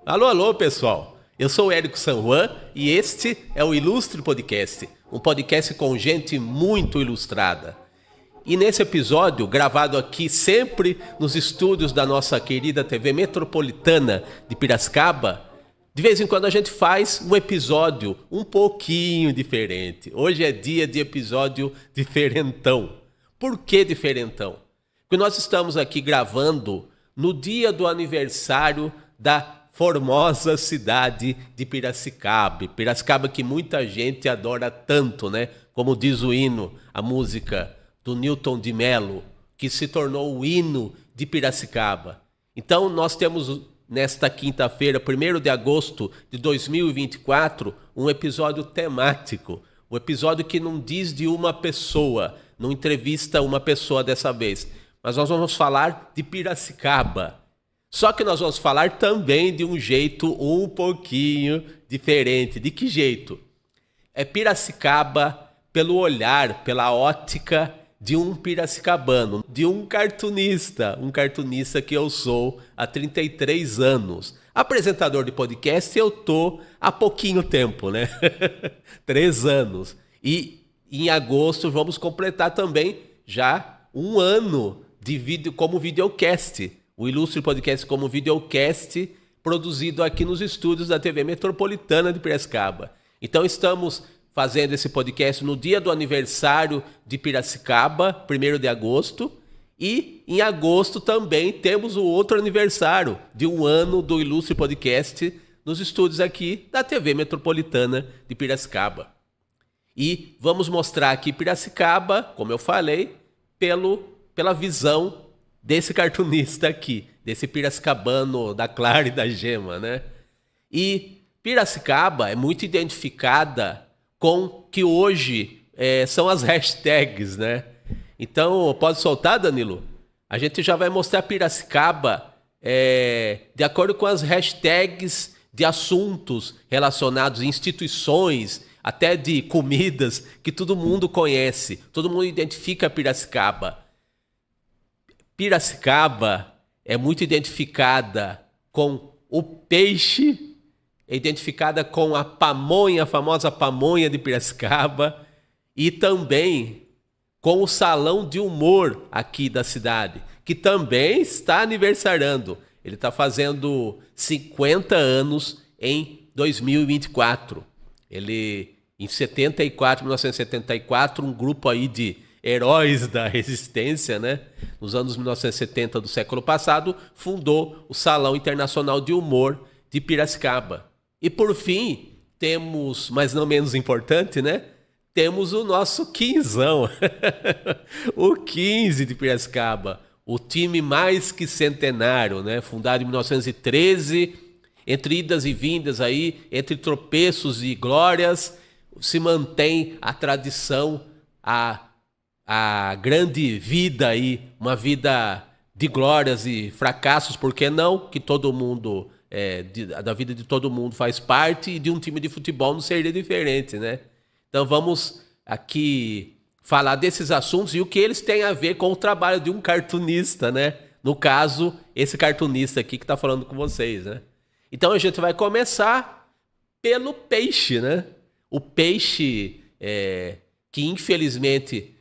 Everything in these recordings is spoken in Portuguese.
Alô, alô, pessoal. Eu sou o Érico San Juan e este é o Ilustre Podcast, um podcast com gente muito ilustrada. E nesse episódio, gravado aqui sempre nos estúdios da nossa querida TV Metropolitana de Piracicaba, de vez em quando a gente faz um episódio um pouquinho diferente. Hoje é dia de episódio diferentão. Por que diferentão? Porque nós estamos aqui gravando no dia do aniversário da formosa cidade de Piracicaba. Piracicaba que muita gente adora tanto, né? Como diz o hino, a música do Newton de Mello, que se tornou o hino de Piracicaba. Então nós temos nesta quinta-feira, 1º de agosto de 2024, um episódio temático. Um episódio que não diz de uma pessoa, não entrevista uma pessoa dessa vez. Mas nós vamos falar de Piracicaba. Só que nós vamos falar também de um jeito um pouquinho diferente. De que jeito? É Piracicaba pelo olhar, pela ótica de um piracicabano, de um cartunista que eu sou há 33 anos. Apresentador de podcast eu tô há pouquinho tempo, né? 3 anos. E em agosto vamos completar também já um ano de vídeo como videocast. O Ilustre Podcast como videocast produzido aqui nos estúdios da TV Metropolitana de Piracicaba. Então estamos fazendo esse podcast no dia do aniversário de Piracicaba, 1º de agosto. E em agosto também temos o outro aniversário de um ano do Ilustre Podcast nos estúdios aqui da TV Metropolitana de Piracicaba. E vamos mostrar aqui Piracicaba, como eu falei, pela visão desse cartunista aqui, desse piracicabano da Clara e da Gema, né? E Piracicaba é muito identificada com que hoje são as hashtags, né? Então, pode soltar, Danilo? A gente já vai mostrar Piracicaba de acordo com as hashtags de assuntos relacionados a instituições, até de comidas que todo mundo conhece, todo mundo identifica Piracicaba. Piracicaba é muito identificada com o peixe, é identificada com a pamonha, a famosa pamonha de Piracicaba, e também com o salão de humor aqui da cidade, que também está aniversariando. Ele está fazendo 50 anos em 2024. Ele, em 1974, um grupo aí de heróis da resistência, né? Nos anos 1970 do século passado, fundou o Salão Internacional de Humor de Piracicaba. E por fim, temos, mas não menos importante, né? Temos o nosso quinzão, o 15 de Piracicaba, o time mais que centenário, né? Fundado em 1913, entre idas e vindas aí, entre tropeços e glórias, se mantém a tradição, a grande vida aí, uma vida de glórias e fracassos, por que não? Que todo mundo, da vida de todo mundo faz parte, e de um time de futebol não seria diferente, né? Então vamos aqui falar desses assuntos e o que eles têm a ver com o trabalho de um cartunista, né? No caso, esse cartunista aqui que está falando com vocês, né? Então a gente vai começar pelo peixe, né? O peixe que infelizmente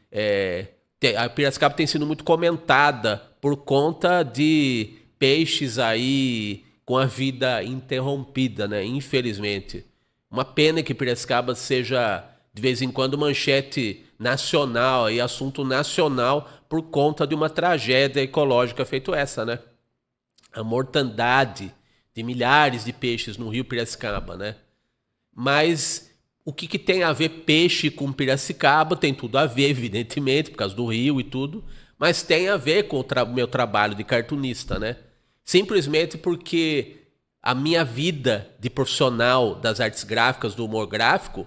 a Piracicaba tem sido muito comentada por conta de peixes aí com a vida interrompida, né? Infelizmente. Uma pena que Piracicaba seja, de vez em quando, manchete nacional e assunto nacional por conta de uma tragédia ecológica feito essa, né? A mortandade de milhares de peixes no rio Piracicaba, né? Mas o que tem a ver peixe com Piracicaba? Tem tudo a ver, evidentemente, por causa do rio e tudo, mas tem a ver com o meu trabalho de cartunista, né? Simplesmente porque a minha vida de profissional das artes gráficas, do humor gráfico,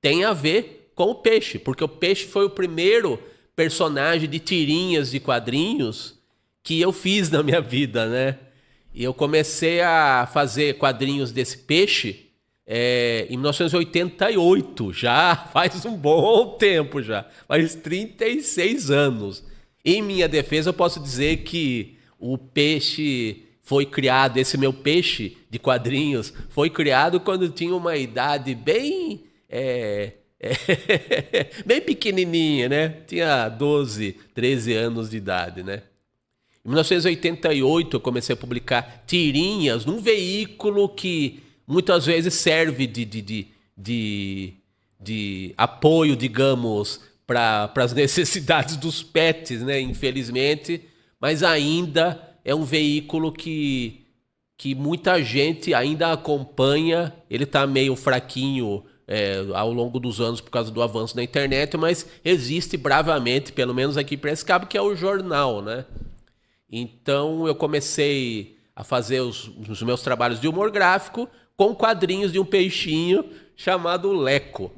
tem a ver com o peixe, porque o peixe foi o primeiro personagem de tirinhas de quadrinhos que eu fiz na minha vida, né? E eu comecei a fazer quadrinhos desse peixe em 1988, já faz um bom tempo já, faz 36 anos. Em minha defesa, eu posso dizer que o peixe foi criado, esse meu peixe de quadrinhos, foi criado quando eu tinha uma idade bem, bem pequenininha, né? Tinha 12, 13 anos de idade, né? Em 1988, eu comecei a publicar tirinhas num veículo que muitas vezes serve de apoio, digamos, para as necessidades dos pets, né? Infelizmente, mas ainda é um veículo que muita gente ainda acompanha. Ele está meio fraquinho ao longo dos anos por causa do avanço da internet, mas existe bravamente, pelo menos aqui em Piracicaba, que é o jornal, né? Então eu comecei a fazer os meus trabalhos de humor gráfico com quadrinhos de um peixinho chamado Leco.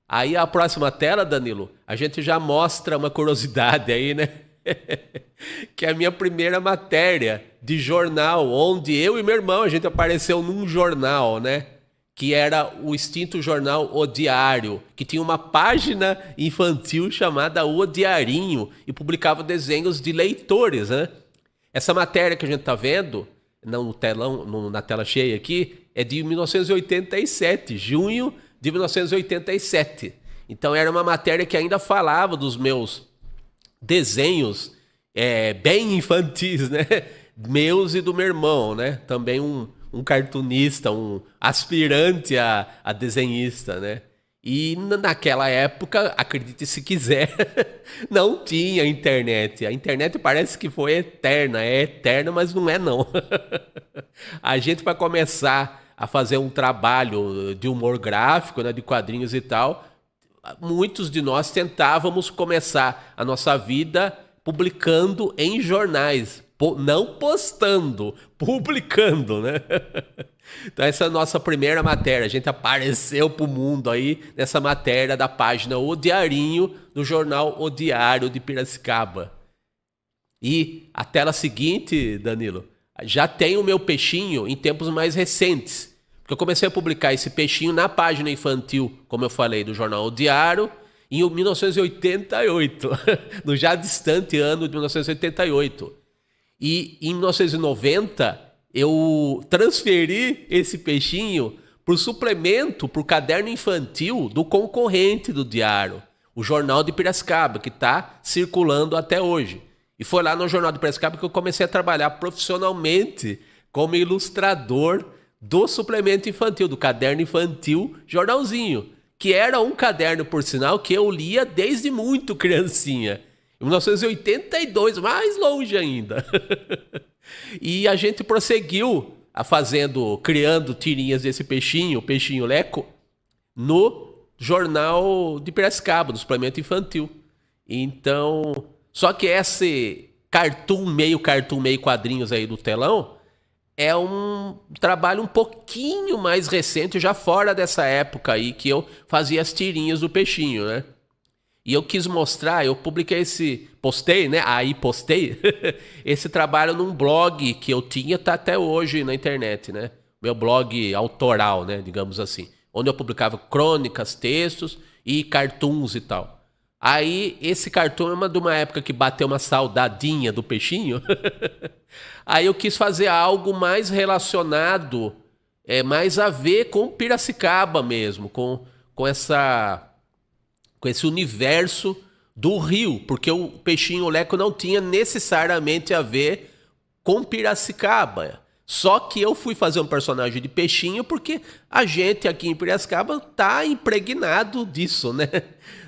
Aí a próxima tela, Danilo, a gente já mostra uma curiosidade aí, né? Que é a minha primeira matéria de jornal, onde eu e meu irmão, a gente apareceu num jornal, né? Que era o extinto jornal O Diário, que tinha uma página infantil chamada O Diarinho e publicava desenhos de leitores, né? Essa matéria que a gente está vendo no telão, na tela cheia aqui, é de 1987, junho de 1987. Então era uma matéria que ainda falava dos meus desenhos bem infantis, né? Meus e do meu irmão, né? Também um cartunista, um aspirante a desenhista, né? E naquela época, acredite se quiser, não tinha internet. A internet parece que foi eterna, é eterna, mas não é não. A gente, para começar a fazer um trabalho de humor gráfico, né, de quadrinhos e tal, muitos de nós tentávamos começar a nossa vida publicando em jornais, não postando, publicando, né? Então essa é a nossa primeira matéria. A gente apareceu pro mundo aí nessa matéria da página O Diarinho, do jornal O Diário de Piracicaba. E a tela seguinte, Danilo, já tem o meu peixinho em tempos mais recentes. Porque eu comecei a publicar esse peixinho na página infantil, como eu falei, do jornal O Diário, em 1988, no já distante ano de 1988. E em 1990, eu transferi esse peixinho para o suplemento, para o caderno infantil do concorrente do Diário, o Jornal de Piracicaba, que está circulando até hoje. E foi lá no Jornal de Piracicaba que eu comecei a trabalhar profissionalmente como ilustrador do suplemento infantil, do caderno infantil Jornalzinho, que era um caderno, por sinal, que eu lia desde muito criancinha. Em 1982, mais longe ainda. E a gente prosseguiu criando tirinhas desse peixinho, o peixinho Leco, no jornal de Piracicaba, no suplemento infantil. Então, só que esse cartoon, meio quadrinhos aí do telão, é um trabalho um pouquinho mais recente, já fora dessa época aí que eu fazia as tirinhas do peixinho, né? E eu quis mostrar, eu publiquei postei esse trabalho num blog que eu tinha, tá até hoje na internet, né? Meu blog autoral, né, digamos assim, onde eu publicava crônicas, textos e cartoons e tal. Aí esse cartoon é de uma época que bateu uma saudadinha do peixinho. Aí eu quis fazer algo mais relacionado, mais a ver com Piracicaba mesmo, com esse universo do Rio, porque o peixinho Leco não tinha necessariamente a ver com Piracicaba. Só que eu fui fazer um personagem de peixinho porque a gente aqui em Piracicaba tá impregnado disso, né?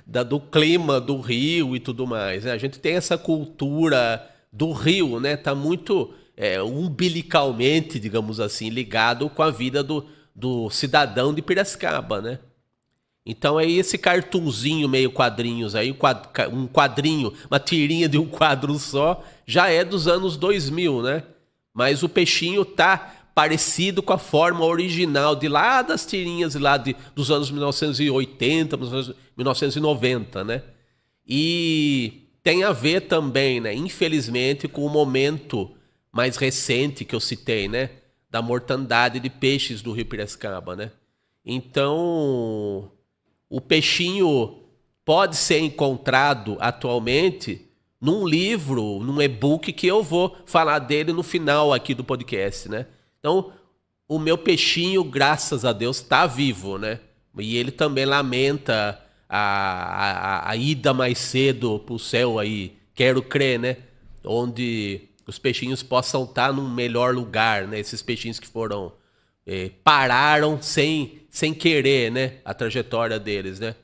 Do clima do Rio e tudo mais, né? A gente tem essa cultura do Rio, né? Tá muito umbilicalmente, digamos assim, ligado com a vida do cidadão de Piracicaba, né? Então é esse cartunzinho meio quadrinhos aí, um quadrinho, uma tirinha de um quadro só, já é dos anos 2000, né? Mas o peixinho tá parecido com a forma original de lá das tirinhas lá dos anos 1980, 1990, né? E tem a ver também, né? Infelizmente, com o momento mais recente que eu citei, né? Da mortandade de peixes do Rio Piracicaba, né? Então, o peixinho pode ser encontrado atualmente num livro, num e-book que eu vou falar dele no final aqui do podcast, né? Então, o meu peixinho, graças a Deus, está vivo, né? E ele também lamenta a ida mais cedo pro céu aí, quero crer, né? Onde os peixinhos possam estar num melhor lugar, né? Esses peixinhos que foram pararam sem querer, né? A trajetória deles, né?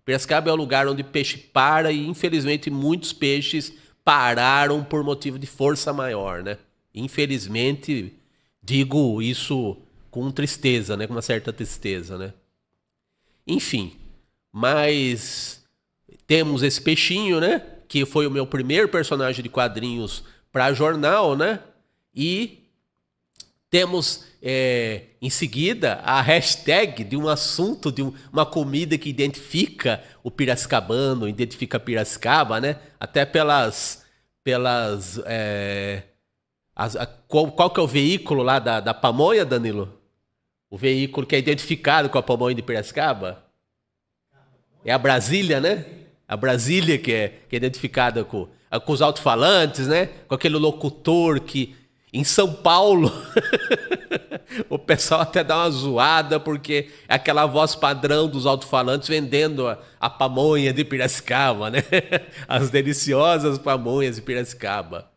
Piracicaba é o lugar onde peixe para e, infelizmente, muitos peixes pararam por motivo de força maior, né? Infelizmente, digo isso com tristeza, né? Com uma certa tristeza, né? Enfim, mas temos esse peixinho, né? Que foi o meu primeiro personagem de quadrinhos para jornal, né? E temos em seguida a hashtag de um assunto, de uma comida que identifica o piracicabano, identifica Piracicaba, né? Até qual que é o veículo lá da pamonha, Danilo? O veículo que é identificado com a pamonha de Piracicaba? É a Brasília, né? A Brasília que é identificada com os alto-falantes, né? Com aquele locutor que em São Paulo o pessoal até dá uma zoada porque é aquela voz padrão dos alto-falantes vendendo a pamonha de Piracicaba, né? As deliciosas pamonhas de Piracicaba.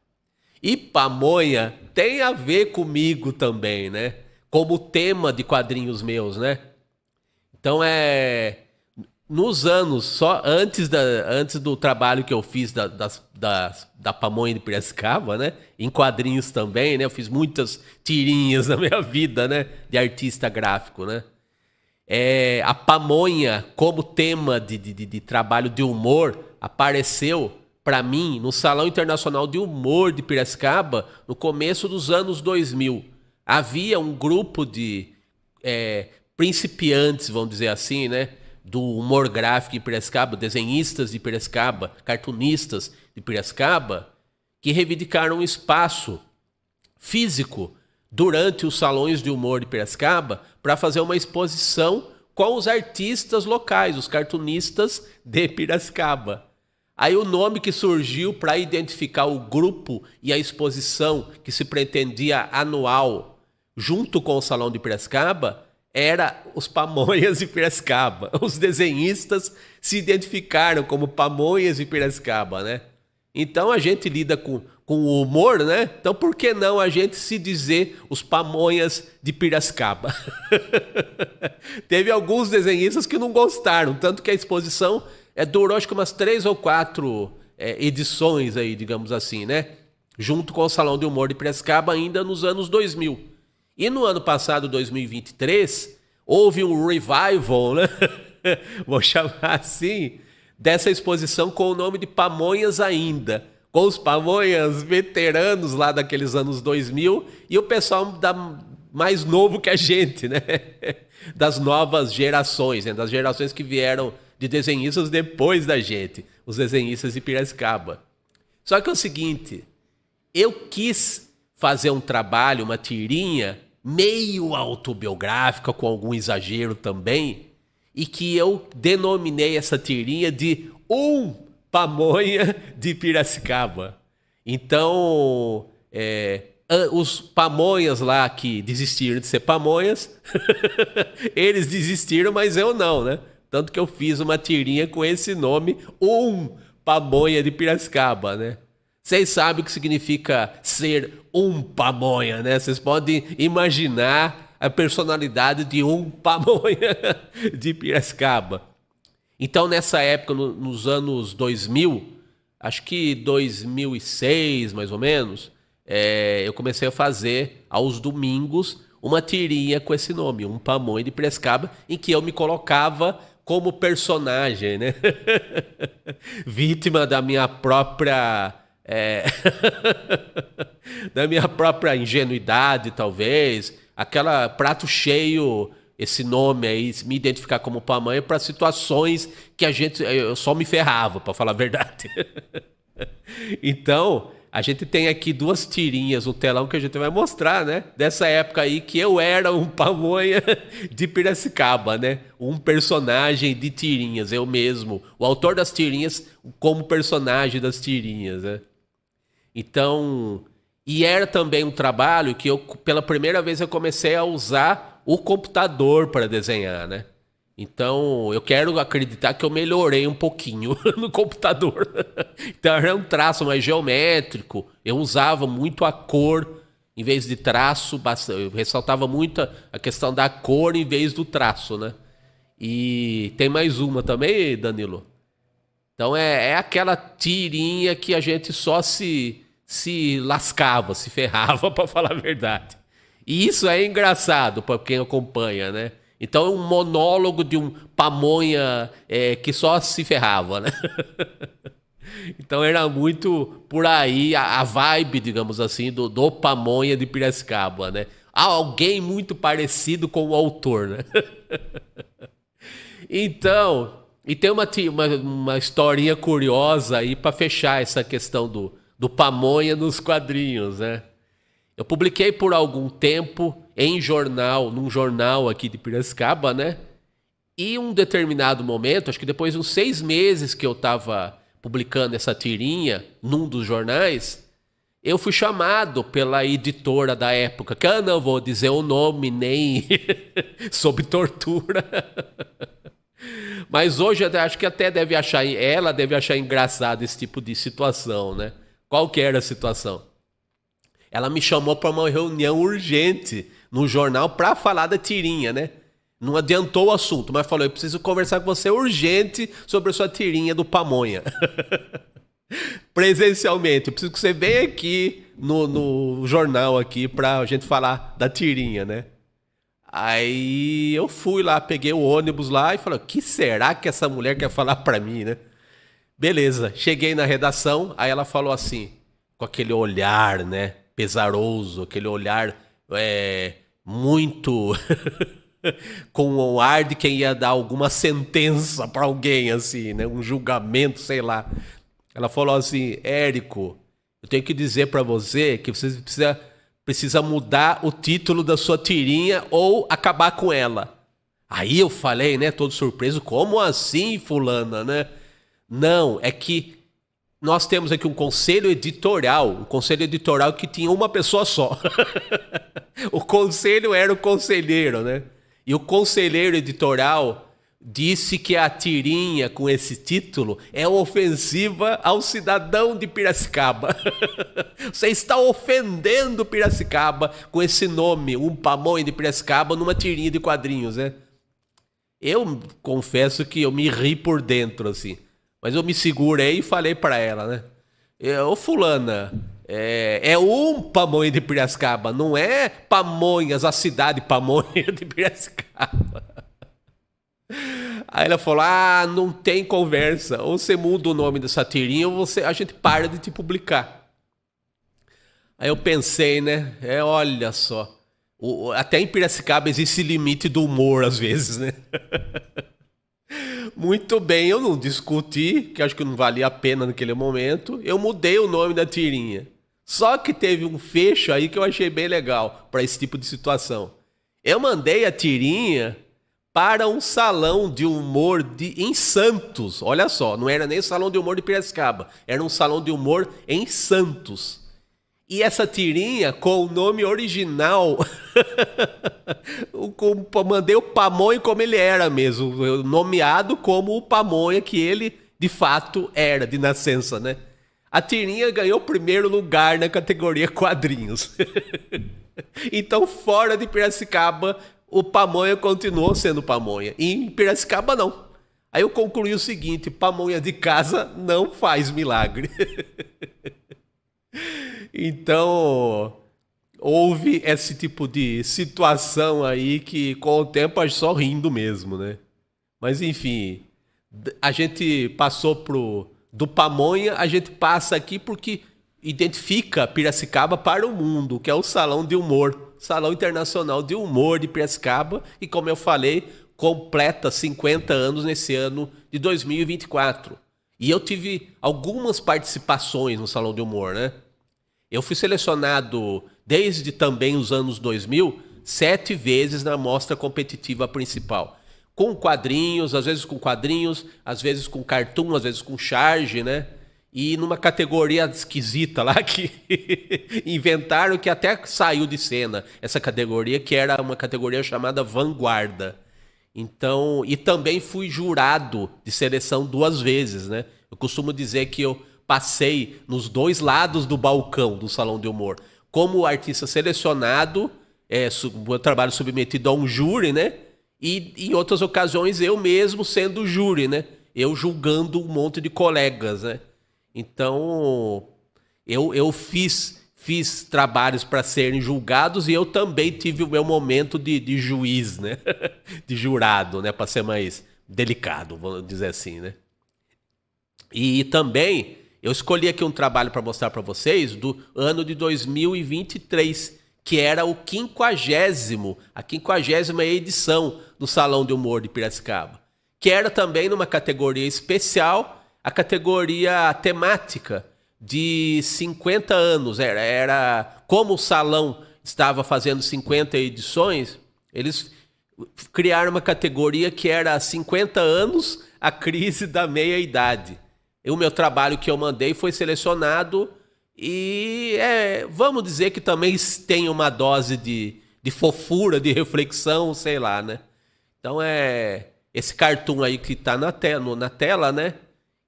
E pamonha tem a ver comigo também, né? Como tema de quadrinhos meus, né? Então nos anos, só antes do trabalho que eu fiz da pamonha de Piracicaba, né? Em quadrinhos também, né? Eu fiz muitas tirinhas na minha vida, né? De artista gráfico, né? A pamonha como tema de trabalho de humor apareceu para mim no Salão Internacional de Humor de Piracicaba no começo dos anos 2000. Havia um grupo de principiantes, vamos dizer assim, né? Do humor gráfico de Piracicaba, desenhistas de Piracicaba, cartunistas de Piracicaba, que reivindicaram um espaço físico durante os salões de humor de Piracicaba para fazer uma exposição com os artistas locais, os cartunistas de Piracicaba. Aí o nome que surgiu para identificar o grupo e a exposição que se pretendia anual junto com o Salão de Piracicaba era os Pamonhas de Piracicaba. Os desenhistas se identificaram como Pamonhas de Piracicaba, né? Então a gente lida com o humor, né? Então por que não a gente se dizer os Pamonhas de Piracicaba? Teve alguns desenhistas que não gostaram, tanto que a exposição durou acho que umas 3 ou 4 edições aí, digamos assim, né? Junto com o Salão de Humor de Piracicaba ainda nos anos 2000. E no ano passado, 2023, houve um revival, né? Vou chamar assim, dessa exposição com o nome de Pamonhas ainda. Com os Pamonhas veteranos lá daqueles anos 2000 e o pessoal mais novo que a gente, né? Das novas gerações, né? Das gerações que vieram de desenhistas depois da gente, os desenhistas de Piracicaba. Só que é o seguinte, eu quis fazer um trabalho, uma tirinha meio autobiográfica, com algum exagero também, e que eu denominei essa tirinha de Pamonha de Piracicaba. Então, os pamonhas lá que desistiram de ser pamonhas, eles desistiram, mas eu não, né? Tanto que eu fiz uma tirinha com esse nome, Pamonha de Piracicaba, né? Vocês sabem o que significa ser pamonha, né? Vocês podem imaginar a personalidade de pamonha de Piracicaba. Então, nessa época, nos anos 2000, acho que 2006, mais ou menos, eu comecei a fazer, aos domingos, uma tirinha com esse nome, Pamonha de Piracicaba, em que eu me colocava como personagem, né? Vítima da minha própria... da minha própria ingenuidade, talvez, aquela prato cheio, esse nome aí, me identificar como pamonha para situações que eu só me ferrava, para falar a verdade. Então, a gente tem aqui duas tirinhas no telão que a gente vai mostrar, né? Dessa época aí que eu era um pamonha de Piracicaba, né? Um personagem de tirinhas, eu mesmo. O autor das tirinhas como personagem das tirinhas, né? Então, e era também um trabalho que eu, pela primeira vez, eu comecei a usar o computador para desenhar, né? Então, eu quero acreditar que eu melhorei um pouquinho no computador. Então, era um traço mais geométrico. Eu usava muito a cor em vez de traço. Eu ressaltava muito a questão da cor em vez do traço, né? E tem mais uma também, Danilo. Então, é aquela tirinha que a gente só se lascava, se ferrava, para falar a verdade. E isso é engraçado para quem acompanha, né? Então é um monólogo de um pamonha que só se ferrava, né? Então era muito por aí a vibe, digamos assim, do pamonha de Piracicaba, né? Há alguém muito parecido com o autor, né? Então, e tem uma historinha curiosa aí para fechar essa questão do pamonha nos quadrinhos, né? Eu publiquei por algum tempo num jornal aqui de Piracicaba, né? E um determinado momento, acho que depois de uns 6 meses que eu estava publicando essa tirinha num dos jornais, eu fui chamado pela editora da época, que eu não vou dizer o nome nem sob tortura. Mas hoje eu acho que até ela deve achar engraçado esse tipo de situação, né? Qual que era a situação? Ela me chamou para uma reunião urgente no jornal para falar da tirinha, né? Não adiantou o assunto, mas falou: eu preciso conversar com você urgente sobre a sua tirinha do pamonha. Presencialmente, eu preciso que você venha aqui no jornal aqui pra gente falar da tirinha, né? Aí eu fui lá, peguei o ônibus lá e falei: o que será que essa mulher quer falar pra mim, né? Beleza, cheguei na redação, aí ela falou assim, com aquele olhar, né? Pesaroso, aquele olhar muito com o ar de quem ia dar alguma sentença pra alguém, assim, né? Um julgamento, sei lá. Ela falou assim: Érico, eu tenho que dizer pra você que você precisa mudar o título da sua tirinha ou acabar com ela. Aí eu falei, né, todo surpreso: como assim, fulana, né? Não, é que nós temos aqui um conselho editorial que tinha uma pessoa só. O conselho era o conselheiro, né? E o conselheiro editorial disse que a tirinha com esse título é ofensiva ao cidadão de Piracicaba. Você está ofendendo Piracicaba com esse nome, um pamonha de Piracicaba, numa tirinha de quadrinhos, né? Eu confesso que eu me ri por dentro, assim. Mas eu me segurei e falei pra ela, né? Ô fulana, é um pamonha de Piracicaba, não é Pamonhas, a cidade Pamonha de Piracicaba. Aí ela falou: ah, não tem conversa. Ou você muda o nome dessa tirinha ou a gente para de te publicar. Aí eu pensei, né? Olha só. Até em Piracicaba existe limite do humor às vezes, né? Muito bem, eu não discuti, que acho que não valia a pena naquele momento. Eu mudei o nome da tirinha. Só que teve um fecho aí que eu achei bem legal para esse tipo de situação. Eu mandei a tirinha para um salão de humor em Santos. Olha só, não era nem o salão de humor de Piracicaba, era um salão de humor em Santos. E essa tirinha com o nome original, mandei o pamonha como ele era mesmo, nomeado como o pamonha que ele de fato era, de nascença, né? A tirinha ganhou o primeiro lugar na categoria quadrinhos. Então, fora de Piracicaba, o pamonha continuou sendo pamonha. E em Piracicaba, não. Aí eu concluí o seguinte: pamonha de casa não faz milagre. Então, houve esse tipo de situação aí que com o tempo a gente só rindo mesmo, né? Mas enfim, a gente passou do pamonha, a gente passa aqui porque identifica Piracicaba para o mundo, que é o Salão de Humor, Salão Internacional de Humor de Piracicaba, e como eu falei, completa 50 anos nesse ano de 2024. E eu tive algumas participações no Salão de Humor, né? Eu fui selecionado desde também os anos 2000, 7 vezes na mostra competitiva principal. Com quadrinhos, às vezes com cartoon, às vezes com charge, né? E numa categoria esquisita lá que inventaram, que até saiu de cena essa categoria, que era uma categoria chamada Vanguarda. Então, e também fui jurado de seleção 2 vezes, né? Eu costumo dizer que eu passei nos 2 lados do balcão do Salão de Humor. Como artista selecionado, meu trabalho submetido a um júri, né? E em outras ocasiões eu mesmo sendo júri, né? Eu julgando um monte de colegas, né? Então, eu fiz trabalhos para serem julgados e eu também tive o meu momento de juiz, né? De jurado, né? Para ser mais delicado, vamos dizer assim, né? E também eu escolhi aqui um trabalho para mostrar para vocês do ano de 2023, que era a 50ª edição do Salão de Humor de Piracicaba, que era também numa categoria especial, a categoria temática de 50 anos. Era como o salão estava fazendo 50 edições, eles criaram uma categoria que era 50 anos, a crise da meia-idade. E o meu trabalho que eu mandei foi selecionado e vamos dizer que também tem uma dose de fofura, de reflexão, sei lá, né? Então esse cartoon aí que tá na tela, né?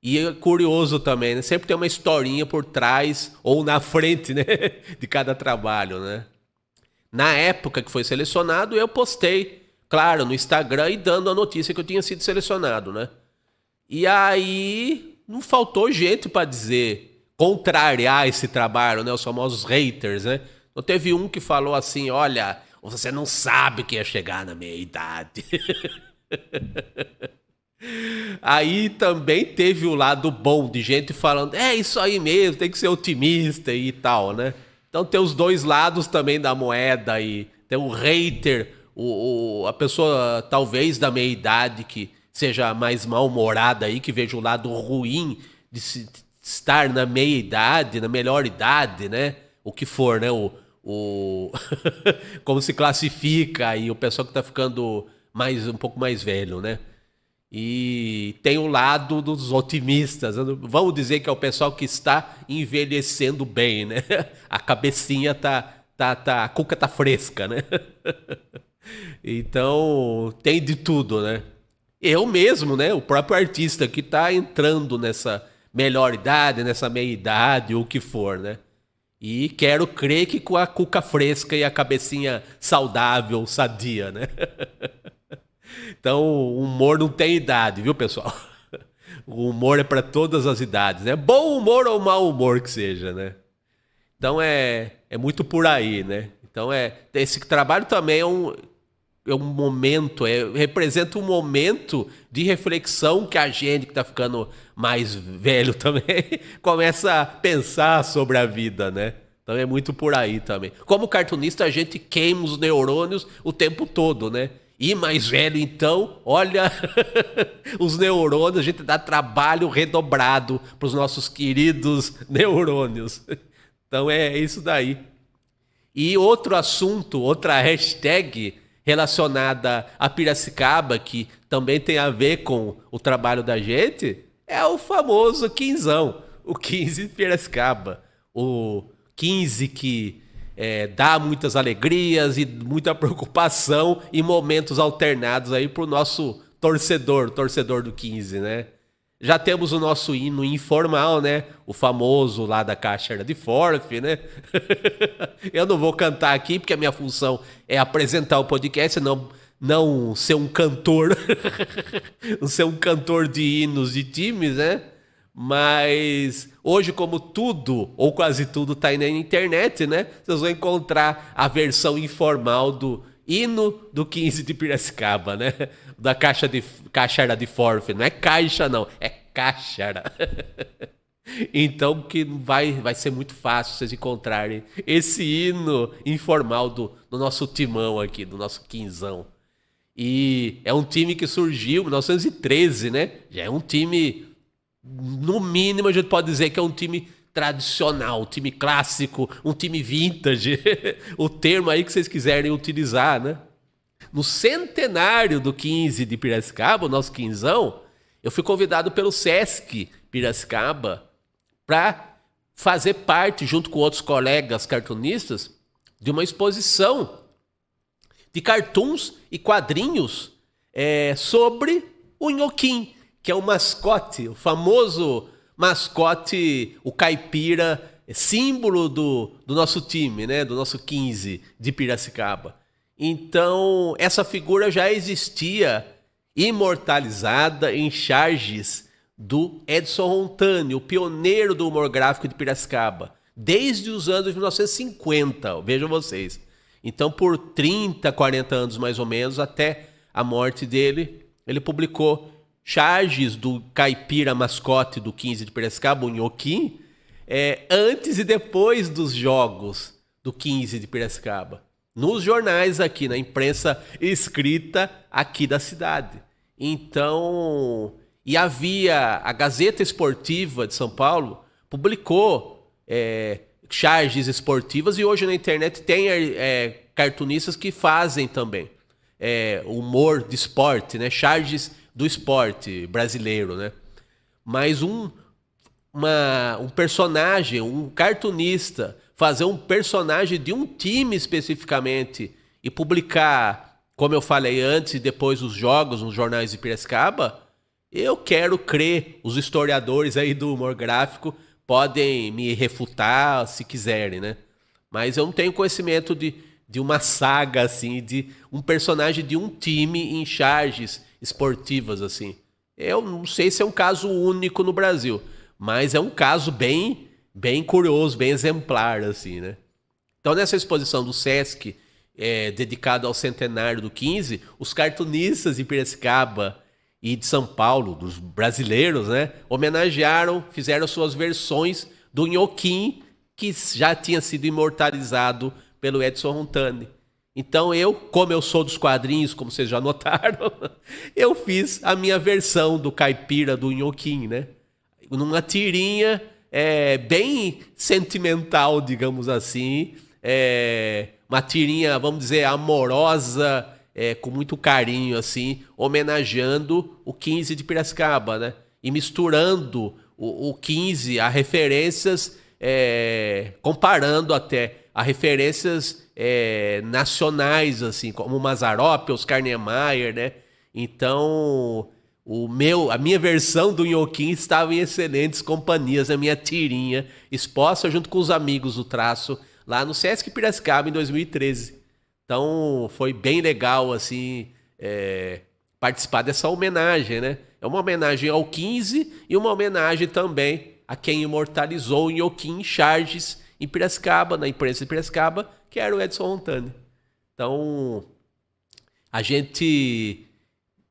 E é curioso também, né? Sempre tem uma historinha por trás ou na frente, né? De cada trabalho, né? Na época que foi selecionado, eu postei, claro, no Instagram e dando a notícia que eu tinha sido selecionado, né? E aí não faltou gente para dizer, contrariar esse trabalho, né? Os famosos haters, né? Então teve um que falou assim, olha, você não sabe que ia chegar na meia idade. Aí também teve o lado bom de gente falando, isso aí mesmo, tem que ser otimista e tal, né? Então tem os 2 lados também da moeda e tem o hater, a pessoa talvez da meia idade que seja mais mal-humorada aí, que veja o lado ruim de estar na meia idade, na melhor idade, né? O que for, né? Como se classifica aí o pessoal que tá ficando um pouco mais velho, né? E tem o lado dos otimistas, vamos dizer que é o pessoal que está envelhecendo bem, né? A cabecinha a cuca tá fresca, né? Então, tem de tudo, né? Eu mesmo, né? O próprio artista que tá entrando nessa melhor idade, nessa meia idade, ou o que for, né? E quero crer que com a cuca fresca e a cabecinha saudável, sadia, né? Então, o humor não tem idade, viu, pessoal? O humor é para todas as idades, né? Bom humor ou mau humor que seja, né? Então, é muito por aí, né? Então, esse trabalho também é um momento, representa um momento de reflexão que a gente que está ficando mais velho também começa a pensar sobre a vida, né? Então, é muito por aí também. Como cartunista, a gente queima os neurônios o tempo todo, né? E mais velho, então, olha, os neurônios, a gente dá trabalho redobrado para os nossos queridos neurônios. Então é isso daí. E outro assunto, outra hashtag relacionada a Piracicaba, que também tem a ver com o trabalho da gente, é o famoso quinzão, o 15 de Piracicaba. O 15 que dá muitas alegrias e muita preocupação em momentos alternados aí pro nosso torcedor do 15, né? Já temos o nosso hino informal, né? O famoso lá da Caixa de Forf, né? Eu não vou cantar aqui porque a minha função é apresentar o podcast, não ser um cantor, não ser um cantor de hinos de times, né? Mas hoje, como tudo, ou quase tudo, tá aí na internet, né? Vocês vão encontrar a versão informal do hino do 15 de Piracicaba, né? Da Caixara de Forf. Não é caixa, não. É Caixara. Então, que vai ser muito fácil vocês encontrarem esse hino informal do nosso timão aqui, do nosso quinzão. E é um time que surgiu em 1913, né? Já é um time... No mínimo, a gente pode dizer que é um time tradicional, um time clássico, um time vintage, o termo aí que vocês quiserem utilizar, né? No centenário do 15 de Piracicaba, o nosso quinzão, eu fui convidado pelo Sesc Piracicaba para fazer parte, junto com outros colegas cartunistas, de uma exposição de cartoons e quadrinhos sobre o Nhoquim, que é o mascote, o famoso mascote, o caipira, símbolo do nosso time, né? Do nosso 15 de Piracicaba. Então, essa figura já existia imortalizada em charges do Edson Rontani, o pioneiro do humor gráfico de Piracicaba, desde os anos 1950, vejam vocês. Então, por 30, 40 anos mais ou menos, até a morte dele, ele publicou charges do caipira mascote do 15 de Piracicaba, o Nhoquim, antes e depois dos jogos do 15 de Piracicaba, nos jornais aqui, na imprensa escrita aqui da cidade. Então, e havia a Gazeta Esportiva de São Paulo, publicou charges esportivas, e hoje na internet tem cartunistas que fazem também humor de esporte, né? Charges do esporte brasileiro, né? Mas um personagem, um cartunista, fazer um personagem de um time especificamente e publicar, como eu falei antes e depois os jogos nos jornais de Piracicaba, eu quero crer, os historiadores aí do humor gráfico podem me refutar se quiserem, né? Mas eu não tenho conhecimento de uma saga, assim, de um personagem de um time em charges esportivas, assim. Eu não sei se é um caso único no Brasil, mas é um caso bem curioso, bem exemplar, assim, né? Então, nessa exposição do Sesc, dedicada ao centenário do 15, os cartunistas de Piracicaba e de São Paulo, dos brasileiros, né, homenagearam, fizeram suas versões do Nhoquim, que já tinha sido imortalizado pelo Edson Rontani. Então como eu sou dos quadrinhos, como vocês já notaram, eu fiz a minha versão do caipira do Nhoquim, né? Numa tirinha bem sentimental, digamos assim, uma tirinha, vamos dizer, amorosa, com muito carinho, assim, homenageando o 15 de Piracicaba, né? E misturando o 15 a referências, comparando até a referências nacionais, assim, como Mazzaropi, Oscar Niemeyer, né? Então, a minha versão do Nhoquim estava em excelentes companhias, a minha tirinha, exposta junto com os amigos do traço, lá no Sesc Piracicaba, em 2013. Então, foi bem legal, assim, participar dessa homenagem, né? É uma homenagem ao 15 e uma homenagem também a quem imortalizou o Nhoquim em charges em Piracicaba, na imprensa de Piracicaba, que era o Edson Rontani. Então,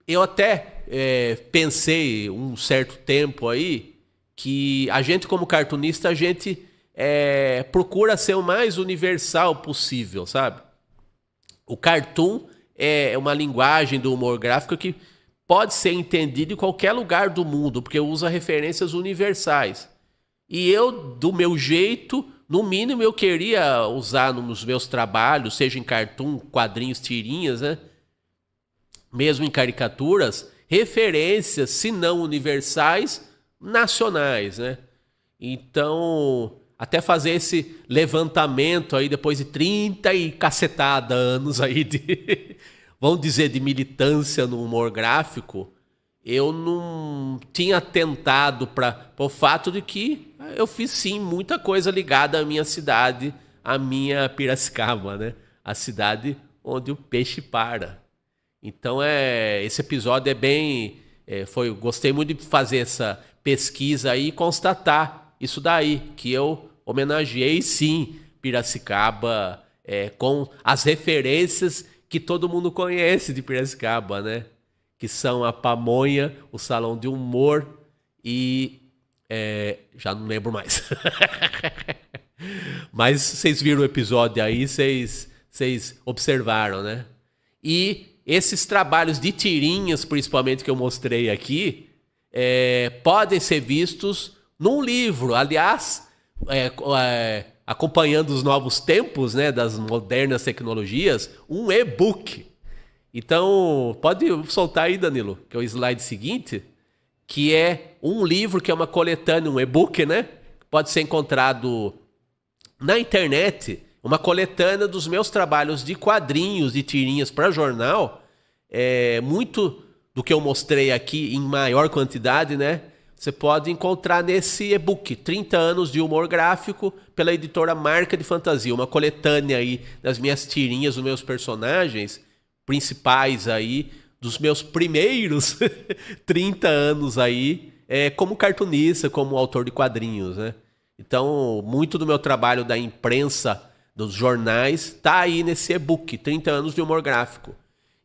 eu até pensei um certo tempo aí que a gente, como cartunista, a gente procura ser o mais universal possível, sabe? O cartoon é uma linguagem do humor gráfico que pode ser entendido em qualquer lugar do mundo, porque usa referências universais. E eu, do meu jeito, no mínimo eu queria usar nos meus trabalhos, seja em cartoon, quadrinhos, tirinhas, né? Mesmo em caricaturas, referências, se não universais, nacionais, né? Então, até fazer esse levantamento aí depois de 30 e cacetada anos aí de, vamos dizer, de militância no humor gráfico, eu não tinha atentado para o fato de que eu fiz sim muita coisa ligada à minha cidade, à minha Piracicaba, né? A cidade onde o peixe para. Então esse episódio gostei muito de fazer essa pesquisa aí e constatar isso daí, que eu homenageei sim Piracicaba com as referências que todo mundo conhece de Piracicaba, né? Que são a Pamonha, o Salão de Humor e... já não lembro mais. Mas vocês viram o episódio aí, vocês observaram, né? E esses trabalhos de tirinhas, principalmente, que eu mostrei aqui, podem ser vistos num livro. Aliás, acompanhando os novos tempos, né, das modernas tecnologias, um e-book. Então, pode soltar aí, Danilo, que é o slide seguinte, que é um livro que é uma coletânea, um e-book, né? Pode ser encontrado na internet, uma coletânea dos meus trabalhos de quadrinhos, de tirinhas para jornal. Muito do que eu mostrei aqui em maior quantidade, né? Você pode encontrar nesse e-book, 30 anos de humor gráfico, pela editora Marca de Fantasia. Uma coletânea aí das minhas tirinhas, dos meus personagens principais aí, dos meus primeiros 30 anos aí, como cartunista, como autor de quadrinhos, né? Então, muito do meu trabalho da imprensa, dos jornais, tá aí nesse e-book, 30 anos de humor gráfico.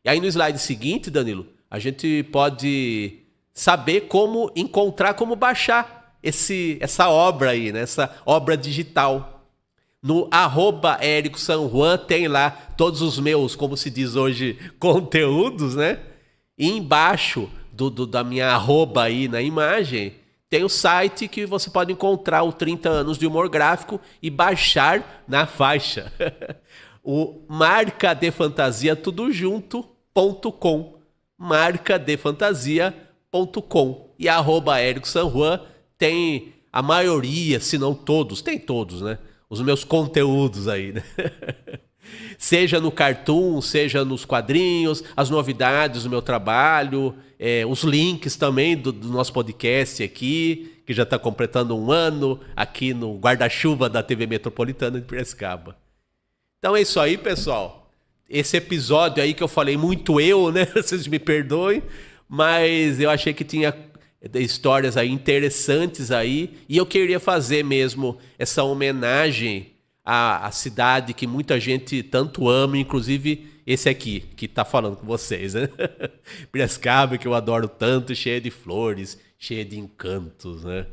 E aí no slide seguinte, Danilo, a gente pode saber como encontrar, como baixar essa obra aí, né? Essa obra digital. No @EricoSanJuan tem lá todos os meus, como se diz hoje, conteúdos, né? E embaixo da minha arroba aí na imagem, tem o site que você pode encontrar o 30 anos de humor gráfico e baixar na faixa. O marcadefantasia tudo junto.com. marcadefantasia.com. E @EricoSanJuan tem a maioria, se não todos, tem todos, né? Os meus conteúdos aí, né? Seja no Cartoon, seja nos quadrinhos, as novidades do meu trabalho, os links também do nosso podcast aqui, que já está completando 1 ano, aqui no guarda-chuva da TV Metropolitana de Piracicaba. Então é isso aí, pessoal. Esse episódio aí que eu falei muito né? Vocês me perdoem, mas eu achei que tinha histórias aí interessantes aí, e eu queria fazer mesmo essa homenagem à cidade que muita gente tanto ama, inclusive esse aqui, que tá falando com vocês, né? Piracicaba, que eu adoro tanto, cheia de flores, cheia de encantos, né?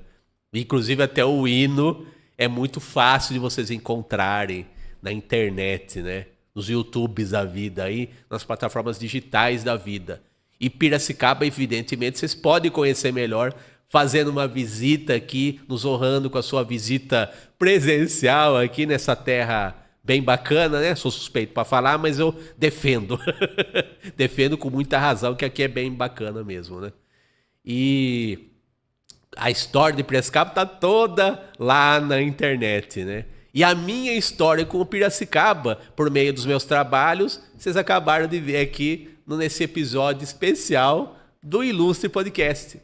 Inclusive até o hino é muito fácil de vocês encontrarem na internet, né? Nos YouTubes da vida aí, nas plataformas digitais da vida. E Piracicaba, evidentemente, vocês podem conhecer melhor fazendo uma visita aqui, nos honrando com a sua visita presencial aqui nessa terra bem bacana, né? Sou suspeito para falar, mas eu defendo. Defendo com muita razão que aqui é bem bacana mesmo, né? E a história de Piracicaba tá toda lá na internet, né? E a minha história com o Piracicaba, por meio dos meus trabalhos, vocês acabaram de ver aqui nesse episódio especial do Ilustre Podcast.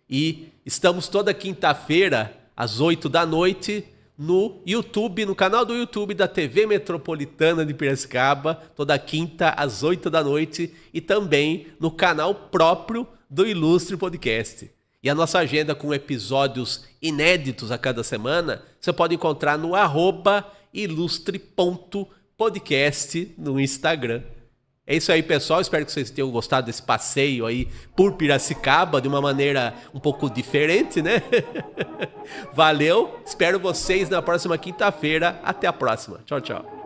E estamos toda quinta-feira, às 8 da noite, no YouTube, no canal do YouTube da TV Metropolitana de Piracicaba, toda quinta, às 8 da noite, e também no canal próprio do Ilustre Podcast. E a nossa agenda com episódios inéditos a cada semana, você pode encontrar no @ilustre.podcast no Instagram. É isso aí, pessoal. Espero que vocês tenham gostado desse passeio aí por Piracicaba de uma maneira um pouco diferente, né? Valeu. Espero vocês na próxima quinta-feira. Até a próxima. Tchau, tchau.